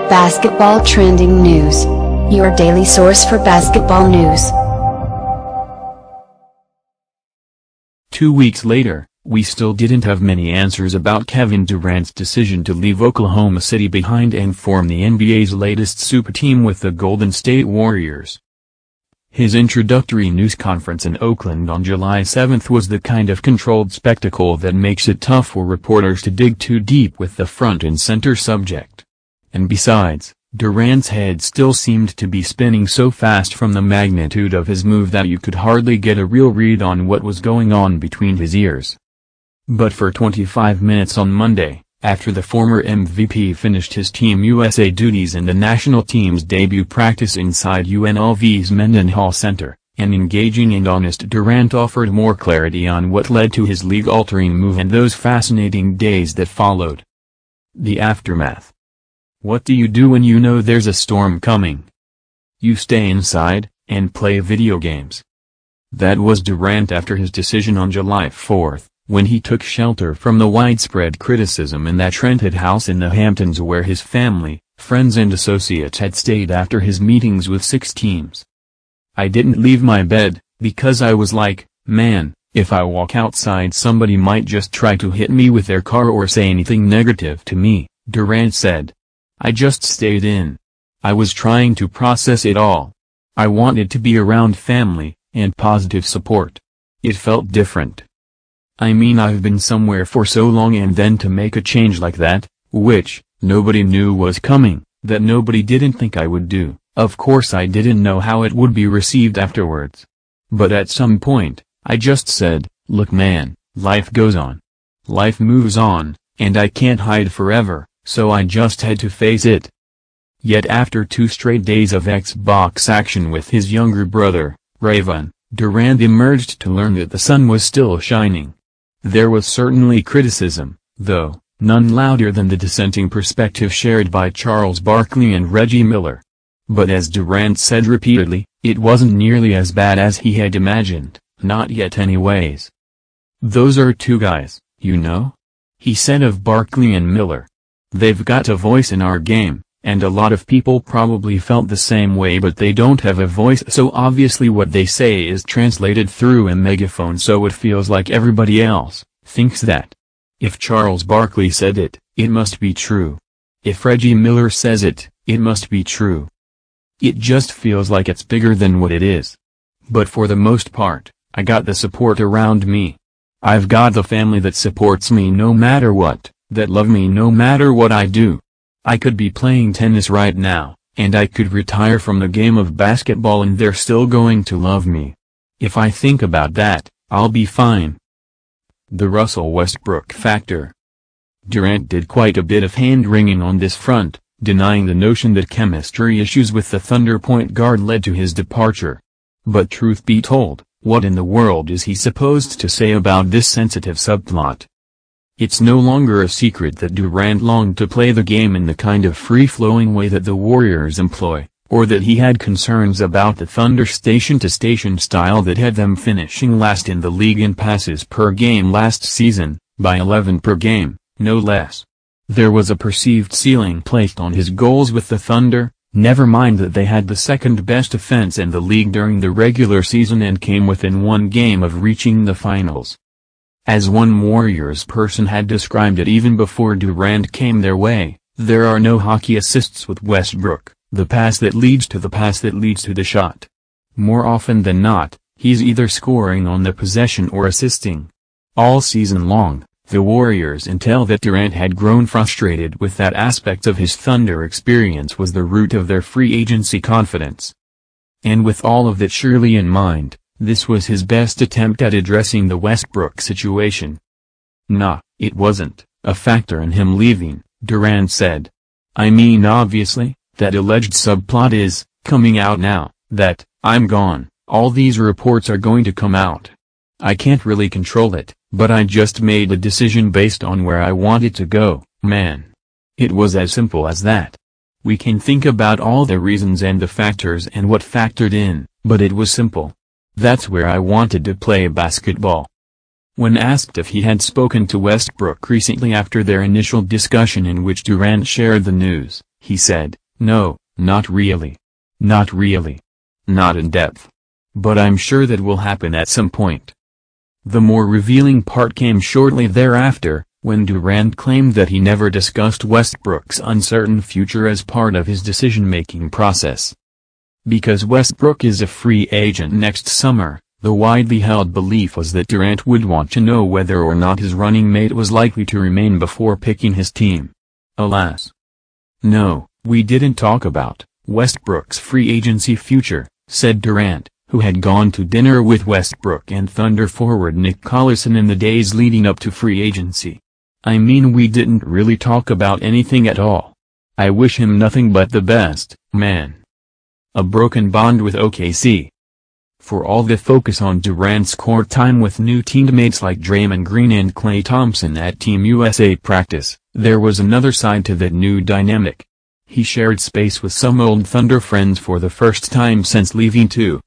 Basketball trending news. Your daily source for basketball news. 2 weeks later, we still didn't have many answers about Kevin Durant's decision to leave Oklahoma City behind and form the NBA's latest super team with the Golden State Warriors. His introductory news conference in Oakland on July 7 was the kind of controlled spectacle that makes it tough for reporters to dig too deep with the front and center subject. And besides, Durant's head still seemed to be spinning so fast from the magnitude of his move that you could hardly get a real read on what was going on between his ears. But for 25 minutes on Monday, after the former MVP finished his Team USA duties in the national team's debut practice inside UNLV's Mendenhall Center, an engaging and honest Durant offered more clarity on what led to his league-altering move and those fascinating days that followed. The aftermath. What do you do when you know there's a storm coming? You stay inside, and play video games. That was Durant after his decision on July 4, when he took shelter from the widespread criticism in that rented house in the Hamptons where his family, friends and associates had stayed after his meetings with 6 teams. I didn't leave my bed, because I was like, man, if I walk outside somebody might just try to hit me with their car or say anything negative to me, Durant said. I just stayed in. I was trying to process it all. I wanted to be around family, and positive support. It felt different. I mean, I've been somewhere for so long, and then to make a change like that, which nobody knew was coming, that nobody didn't think I would do, of course I didn't know how it would be received afterwards. But at some point, I just said, look man, life goes on. Life moves on, and I can't hide forever. So I just had to face it. Yet after 2 straight days of Xbox action with his younger brother, Raven, Durant emerged to learn that the sun was still shining. There was certainly criticism, though, none louder than the dissenting perspective shared by Charles Barkley and Reggie Miller. But as Durant said repeatedly, it wasn't nearly as bad as he had imagined, not yet anyways. Those are 2 guys, you know? He said of Barkley and Miller. They've got a voice in our game, and a lot of people probably felt the same way, but they don't have a voice, so obviously what they say is translated through a megaphone, so it feels like everybody else thinks that. If Charles Barkley said it, it must be true. If Reggie Miller says it, it must be true. It just feels like it's bigger than what it is. But for the most part, I got the support around me. I've got the family that supports me no matter what, that love me no matter what I do. I could be playing tennis right now, and I could retire from the game of basketball and they're still going to love me. If I think about that, I'll be fine. The Russell Westbrook factor. Durant did quite a bit of hand-wringing on this front, denying the notion that chemistry issues with the Thunder point guard led to his departure. But truth be told, what in the world is he supposed to say about this sensitive subplot? It's no longer a secret that Durant longed to play the game in the kind of free-flowing way that the Warriors employ, or that he had concerns about the Thunder station-to-station style that had them finishing last in the league in passes per game last season, by 11 per game, no less. There was a perceived ceiling placed on his goals with the Thunder, never mind that they had the second-best offense in the league during the regular season and came within 1 game of reaching the finals. As one Warriors person had described it even before Durant came their way, there are no hockey assists with Westbrook, the pass that leads to the pass that leads to the shot. More often than not, he's either scoring on the possession or assisting. All season long, the Warriors' intel that Durant had grown frustrated with that aspect of his Thunder experience was the root of their free agency confidence. And with all of that surely in mind, this was his best attempt at addressing the Westbrook situation. Nah, it wasn't a factor in him leaving, Durant said. I mean obviously, that alleged subplot is coming out now, that I'm gone, all these reports are going to come out. I can't really control it, but I just made a decision based on where I wanted to go, man. It was as simple as that. We can think about all the reasons and the factors and what factored in, but it was simple. That's where I wanted to play basketball. When asked if he had spoken to Westbrook recently after their initial discussion in which Durant shared the news, He said, "No, not really. Not really. Not in depth. But I'm sure that will happen at some point." The more revealing part came shortly thereafter, when Durant claimed that he never discussed Westbrook's uncertain future as part of his decision-making process. Because Westbrook is a free agent next summer, the widely held belief was that Durant would want to know whether or not his running mate was likely to remain before picking his team. Alas. "No, we didn't talk about Westbrook's free agency future," said Durant, who had gone to dinner with Westbrook and Thunder forward Nick Collison in the days leading up to free agency. "I mean, we didn't really talk about anything at all. I wish him nothing but the best, man." A broken bond with OKC. For all the focus on Durant's court time with new teammates like Draymond Green and Klay Thompson at Team USA practice, there was another side to that new dynamic. He shared space with some old Thunder friends for the first time since leaving too.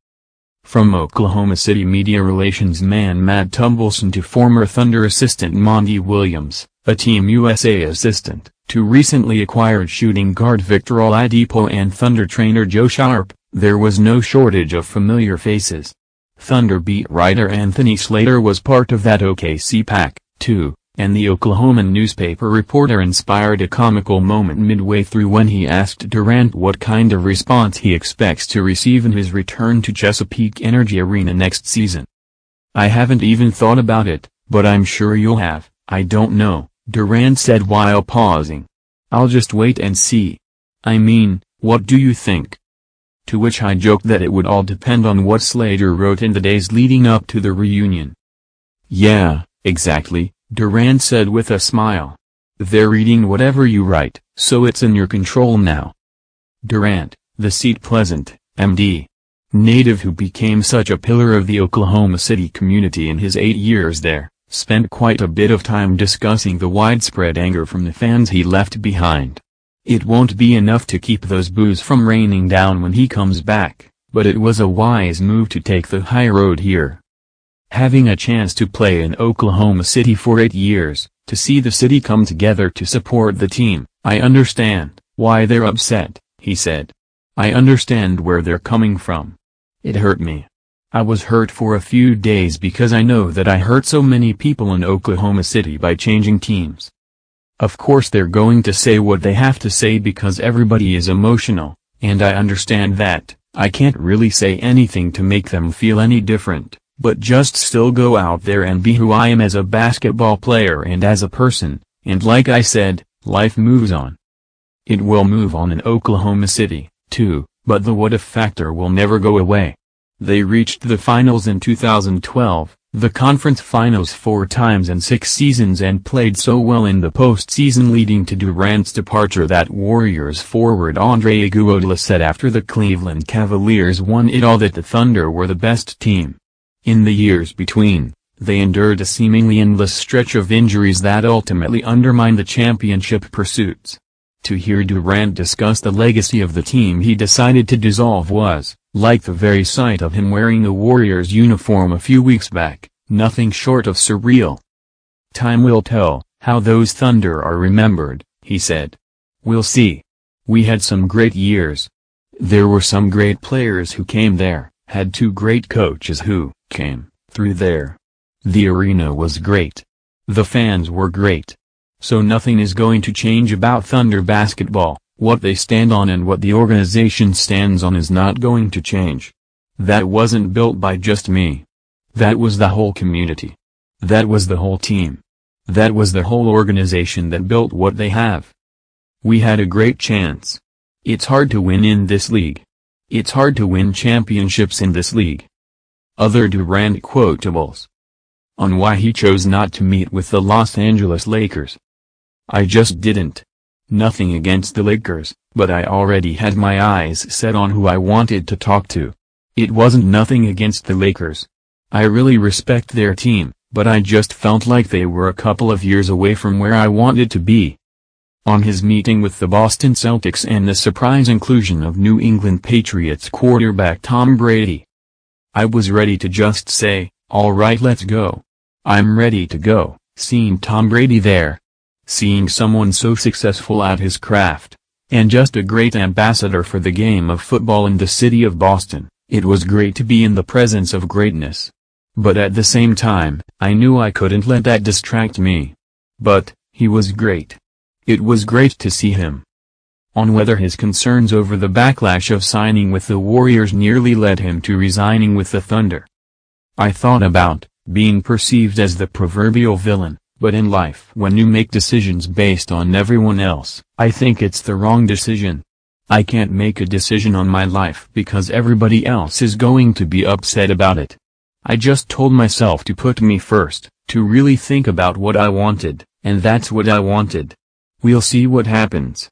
From Oklahoma City media relations man Matt Tumbleson to former Thunder assistant Monty Williams, a Team USA assistant, to recently acquired shooting guard Victor Oladipo and Thunder trainer Joe Sharp, there was no shortage of familiar faces. Thunder beat writer Anthony Slater was part of that OKC pack, too, and the Oklahoma newspaper reporter inspired a comical moment midway through when he asked Durant what kind of response he expects to receive in his return to Chesapeake Energy Arena next season. "I haven't even thought about it, but I'm sure you'll have. I don't know," Durant said while pausing. "I'll just wait and see. I mean, what do you think?" To which I joked that it would all depend on what Slater wrote in the days leading up to the reunion. "Yeah, exactly," Durant said with a smile. "They're reading whatever you write, so it's in your control now." Durant, the Seat Pleasant, MD. native who became such a pillar of the Oklahoma City community in his 8 years there, spent quite a bit of time discussing the widespread anger from the fans he left behind. It won't be enough to keep those boos from raining down when he comes back, but it was a wise move to take the high road here. Having a chance to play in Oklahoma City for 8 years, to see the city come together to support the team, I understand why they're upset, he said. I understand where they're coming from. It hurt me. I was hurt for a few days because I know that I hurt so many people in Oklahoma City by changing teams. Of course they're going to say what they have to say because everybody is emotional, and I understand that. I can't really say anything to make them feel any different, but just still go out there and be who I am as a basketball player and as a person, and like I said, life moves on. It will move on in Oklahoma City, too, but the what-if factor will never go away. They reached the finals in 2012, the conference finals 4 times in 6 seasons and played so well in the postseason leading to Durant's departure that Warriors forward Andre Iguodala said after the Cleveland Cavaliers won it all that the Thunder were the best team. In the years between, they endured a seemingly endless stretch of injuries that ultimately undermined the championship pursuits. To hear Durant discuss the legacy of the team he decided to dissolve was, like the very sight of him wearing the Warriors uniform a few weeks back, nothing short of surreal. Time will tell how those Thunder are remembered, he said. We'll see. We had some great years. There were some great players who came there, had 2 great coaches who came through there. The arena was great. The fans were great. So nothing is going to change about Thunder basketball. What they stand on and what the organization stands on is not going to change. That wasn't built by just me. That was the whole community. That was the whole team. That was the whole organization that built what they have. We had a great chance. It's hard to win in this league. It's hard to win championships in this league. Other Durant quotables. On why he chose not to meet with the Los Angeles Lakers. I just didn't. Nothing against the Lakers, but I already had my eyes set on who I wanted to talk to. It wasn't nothing against the Lakers. I really respect their team, but I just felt like they were a couple of years away from where I wanted to be. On his meeting with the Boston Celtics and the surprise inclusion of New England Patriots quarterback Tom Brady. I was ready to just say, all right, let's go. I'm ready to go. Seeing Tom Brady there. Seeing someone so successful at his craft, and just a great ambassador for the game of football in the city of Boston. It was great to be in the presence of greatness. But at the same time, I knew I couldn't let that distract me. But, he was great. It was great to see him. On whether his concerns over the backlash of signing with the Warriors nearly led him to resigning with the Thunder. I thought about being perceived as the proverbial villain, but in life when you make decisions based on everyone else, I think it's the wrong decision. I can't make a decision on my life because everybody else is going to be upset about it. I just told myself to put me first, to really think about what I wanted, and that's what I wanted. We'll see what happens.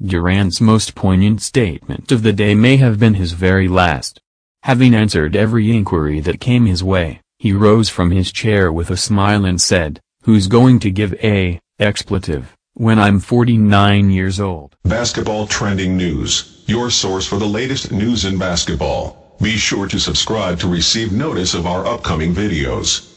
Durant's most poignant statement of the day may have been his very last. Having answered every inquiry that came his way, he rose from his chair with a smile and said, "Who's going to give a expletive when I'm 49 years old?" Basketball Trending News, your source for the latest news in basketball. Be sure to subscribe to receive notice of our upcoming videos.